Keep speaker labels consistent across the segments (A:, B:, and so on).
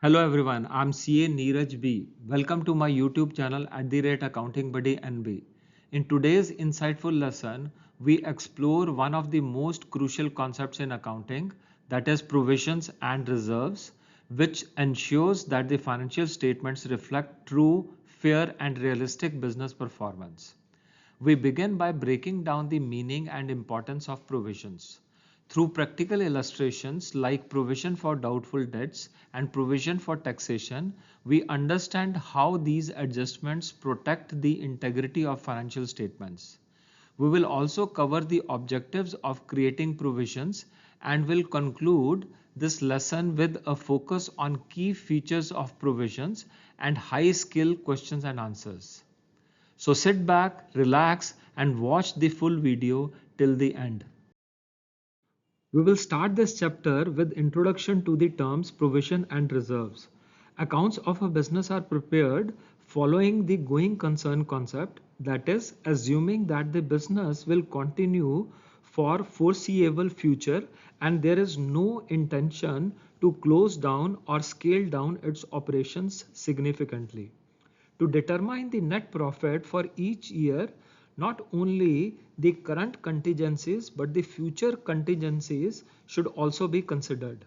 A: Hello everyone, I'm CA Neeraj B. Welcome to my YouTube channel Accounting Buddy NB. In today's insightful lesson, we explore one of the most crucial concepts in accounting, that is provisions and reserves, which ensures that the financial statements reflect true, fair and realistic business performance. We begin by breaking down the meaning and importance of provisions. Through practical illustrations like provision for doubtful debts and provision for taxation, we understand how these adjustments protect the integrity of financial statements. We will also cover the objectives of creating provisions and will conclude this lesson with a focus on key features of provisions and high skill questions and answers. So sit back, relax, and watch the full video till the end. We will start this chapter with introduction to the terms provision and reserves. Accounts of a business are prepared following the going concern concept, that is, assuming that the business will continue for foreseeable future and there is no intention to close down or scale down its operations significantly. To determine the net profit for each year, not only the current contingencies but the future contingencies should also be considered.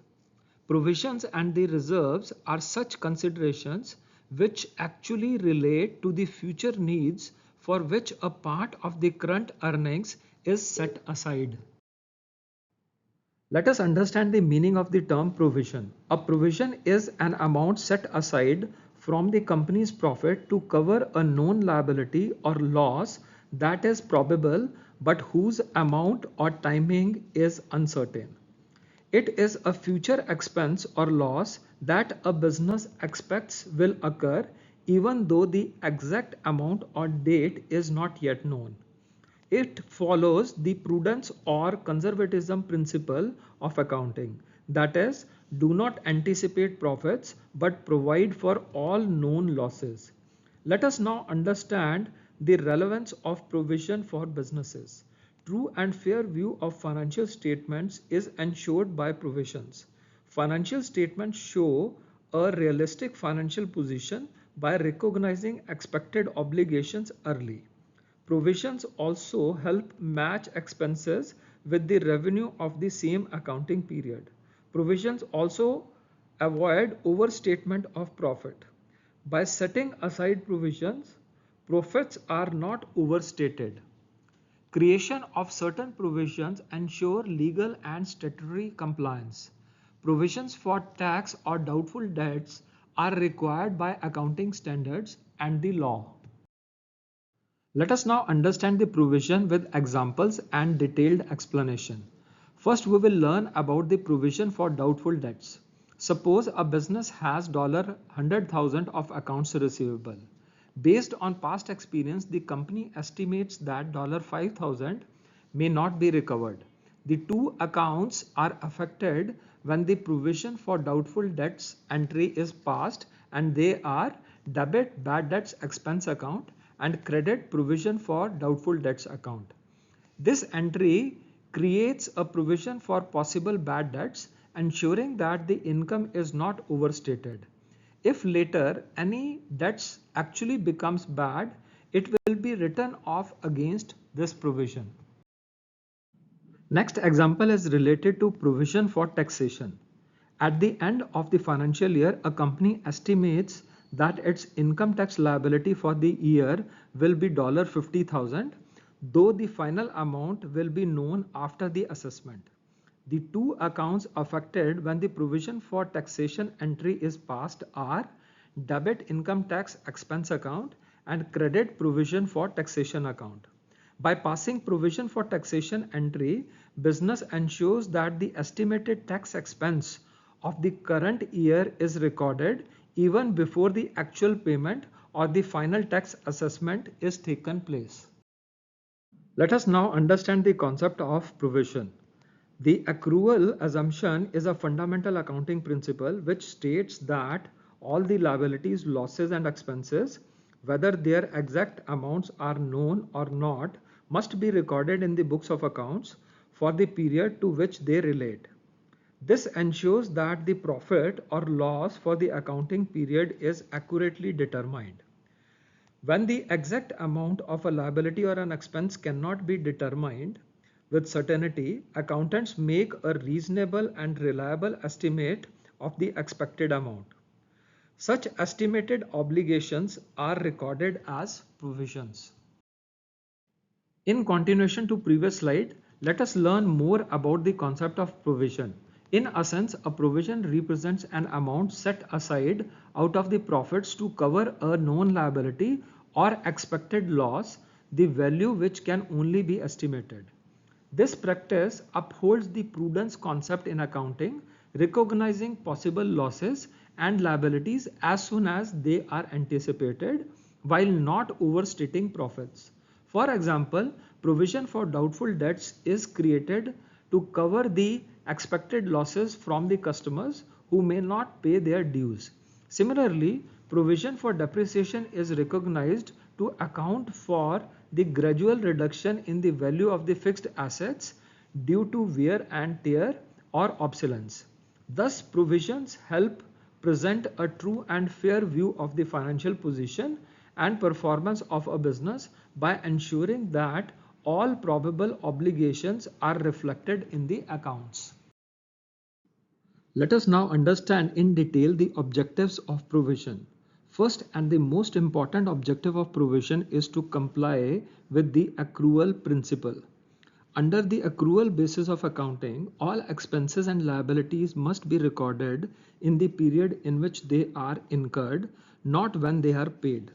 A: Provisions and the reserves are such considerations which actually relate to the future needs for which a part of the current earnings is set aside. Let us understand the meaning of the term provision. A provision is an amount set aside from the company's profit to cover a known liability or loss that is probable but whose amount or timing is uncertain. It is a future expense or loss that a business expects will occur even though the exact amount or date is not yet known. It follows the prudence or conservatism principle of accounting. That is, do not anticipate profits but provide for all known losses. Let us now understand the relevance of provision for businesses. True and fair view of financial statements is ensured by provisions. Financial statements show a realistic financial position by recognizing expected obligations early. Provisions also help match expenses with the revenue of the same accounting period. Provisions also avoid overstatement of profit. By setting aside provisions, profits are not overstated. Creation of certain provisions ensure legal and statutory compliance. Provisions for tax or doubtful debts are required by accounting standards and the law. Let us now understand the provision with examples and detailed explanation. First, we will learn about the provision for doubtful debts. Suppose a business has $100,000 of accounts receivable. Based on past experience, the company estimates that $5,000 may not be recovered. The two accounts are affected when the provision for doubtful debts entry is passed, and they are debit bad debts expense account and credit provision for doubtful debts account. This entry creates a provision for possible bad debts, ensuring that the income is not overstated. If later any debts actually becomes bad, it will be written off against this provision. Next example is related to provision for taxation. At the end of the financial year, a company estimates that its income tax liability for the year will be $50,000, though the final amount will be known after the assessment. The two accounts affected when the provision for taxation entry is passed are debit income tax expense account and credit provision for taxation account. By passing provision for taxation entry, business ensures that the estimated tax expense of the current year is recorded even before the actual payment or the final tax assessment is taken place. Let us now understand the concept of provision. The accrual assumption is a fundamental accounting principle which states that all the liabilities, losses and expenses, whether their exact amounts are known or not, must be recorded in the books of accounts for the period to which they relate. This ensures that the profit or loss for the accounting period is accurately determined. When the exact amount of a liability or an expense cannot be determined with certainty, accountants make a reasonable and reliable estimate of the expected amount. Such estimated obligations are recorded as provisions. In continuation to previous slide, let us learn more about the concept of provision. In essence, a provision represents an amount set aside out of the profits to cover a known liability or expected loss, the value which can only be estimated. This practice upholds the prudence concept in accounting, recognizing possible losses and liabilities as soon as they are anticipated while not overstating profits. For example, provision for doubtful debts is created to cover the expected losses from the customers who may not pay their dues. Similarly, provision for depreciation is recognized to account for the gradual reduction in the value of the fixed assets due to wear and tear or obsolescence. Thus, provisions help present a true and fair view of the financial position and performance of a business by ensuring that all probable obligations are reflected in the accounts. Let us now understand in detail the objectives of provision. First and the most important objective of provision is to comply with the accrual principle. Under the accrual basis of accounting, all expenses and liabilities must be recorded in the period in which they are incurred, not when they are paid.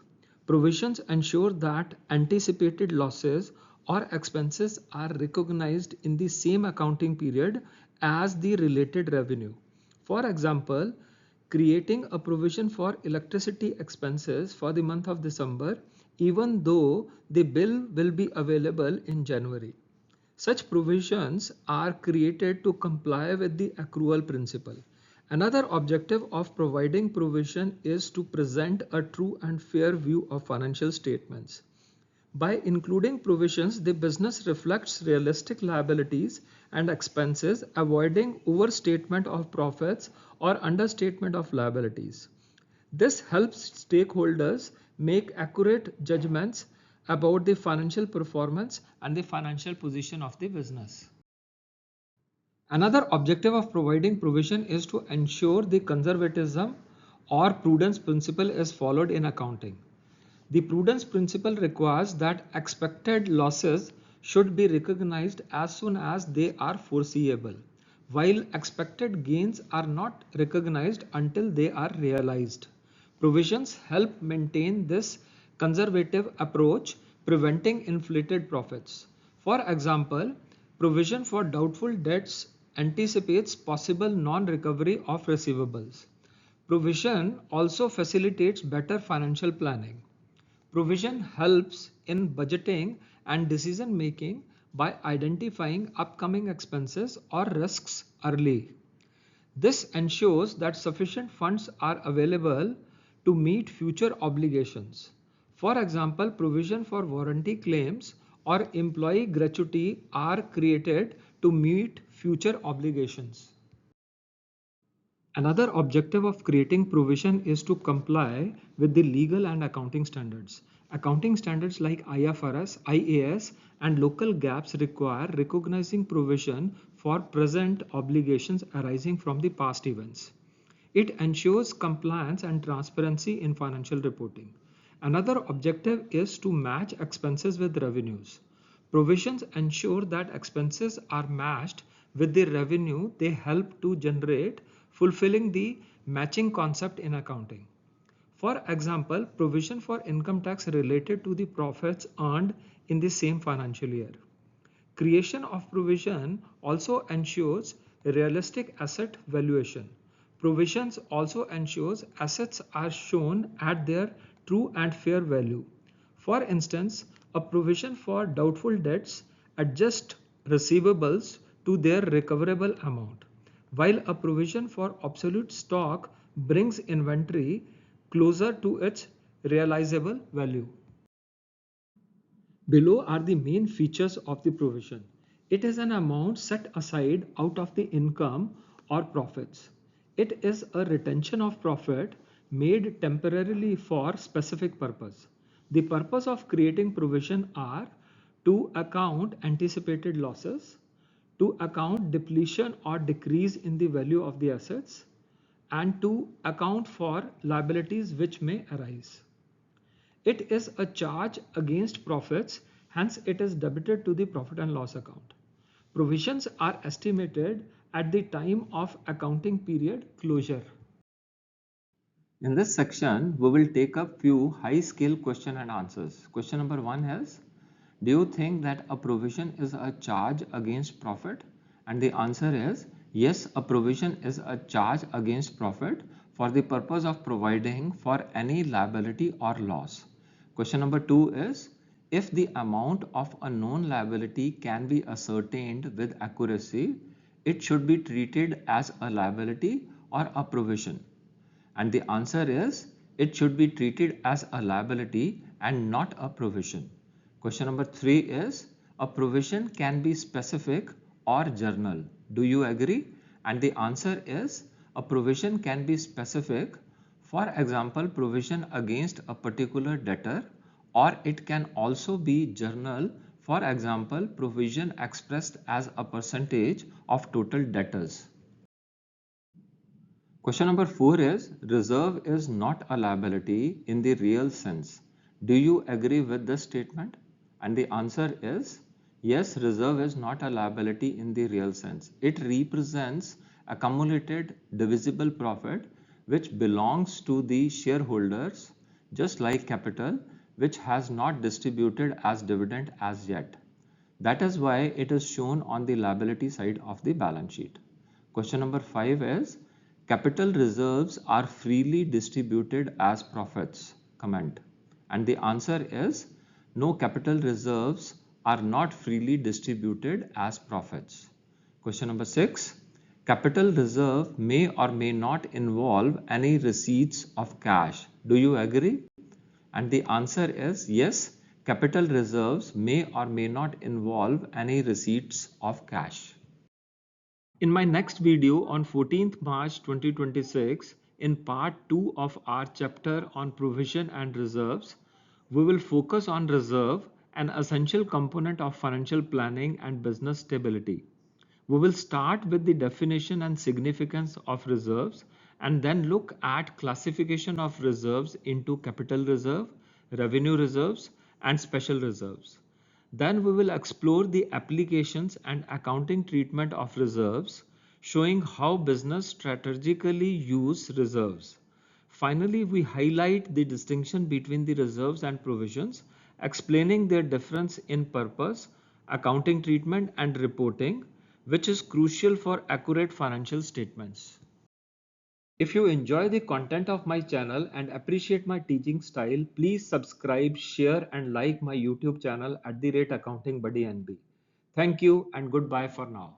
A: Provisions ensure that anticipated losses or expenses are recognized in the same accounting period as the related revenue. For example, creating a provision for electricity expenses for the month of December, even though the bill will be available in January. Such provisions are created to comply with the accrual principle. Another objective of providing provision is to present a true and fair view of financial statements. By including provisions, the business reflects realistic liabilities and expenses, avoiding overstatement of profits or understatement of liabilities. This helps stakeholders make accurate judgments about the financial performance and the financial position of the business. Another objective of providing provision is to ensure the conservatism or prudence principle is followed in accounting. The prudence principle requires that expected losses should be recognized as soon as they are foreseeable, while expected gains are not recognized until they are realized. Provisions help maintain this conservative approach, preventing inflated profits. For example, provision for doubtful debts anticipates possible non-recovery of receivables. Provision also facilitates better financial planning. Provision helps in budgeting and decision making by identifying upcoming expenses or risks early. This ensures that sufficient funds are available to meet future obligations. For example, provision for warranty claims or employee gratuity are created to meet future obligations. Another objective of creating provision is to comply with the legal and accounting standards. Accounting standards like IFRS, IAS, and local gaps require recognizing provision for present obligations arising from the past events. It ensures compliance and transparency in financial reporting. Another objective is to match expenses with revenues. Provisions ensure that expenses are matched with the revenue they help to generate, fulfilling the matching concept in accounting. For example, provision for income tax related to the profits earned in the same financial year. Creation of provision also ensures realistic asset valuation. Provisions also ensures assets are shown at their true and fair value. For instance, a provision for doubtful debts adjusts receivables to their recoverable amount, while a provision for obsolete stock brings inventory closer to its realizable value. Below are the main features of the provision. It is an amount set aside out of the income or profits. It is a retention of profit made temporarily for specific purpose. The purpose of creating provision are to account anticipated losses, to account depletion or decrease in the value of the assets, and to account for liabilities which may arise. It is a charge against profits, hence it is debited to the profit and loss account. Provisions are estimated at the time of accounting period closure.
B: In this section, we will take up few high-scale question and answers. Question number 1 is, do you think that a provision is a charge against profit? And the answer is, yes, a provision is a charge against profit for the purpose of providing for any liability or loss. Question number 2 is, if the amount of a known liability can be ascertained with accuracy, it should be treated as a liability or a provision. And the answer is, it should be treated as a liability and not a provision. Question number 3 is, a provision can be specific or general. Do you agree? And the answer is, a provision can be specific. For example, provision against a particular debtor, or it can also be general. For example, provision expressed as a percentage of total debtors. Question number 4 is, reserve is not a liability in the real sense. Do you agree with this statement? And the answer is, yes, reserve is not a liability in the real sense. It represents accumulated divisible profit which belongs to the shareholders, just like capital, which has not distributed as dividend as yet. That is why it is shown on the liability side of the balance sheet. Question number 5 is, capital reserves are freely distributed as profits. Comment. And the answer is, no, capital reserves are not freely distributed as profits. Question number 6. Capital reserve may or may not involve any receipts of cash. Do you agree? And the answer is yes, capital reserves may or may not involve any receipts of cash.
A: In my next video on 14th March 2026, in part 2 of our chapter on provision and reserves, we will focus on reserve, an essential component of financial planning and business stability. We will start with the definition and significance of reserves and then look at classification of reserves into capital reserve, revenue reserves, and special reserves. Then we will explore the applications and accounting treatment of reserves, showing how business strategically use reserves. Finally, we highlight the distinction between the reserves and provisions, explaining their difference in purpose, accounting treatment, and reporting, which is crucial for accurate financial statements. If you enjoy the content of my channel and appreciate my teaching style, please subscribe, share, and like my YouTube channel @AccountingBuddyNB. Thank you and goodbye for now.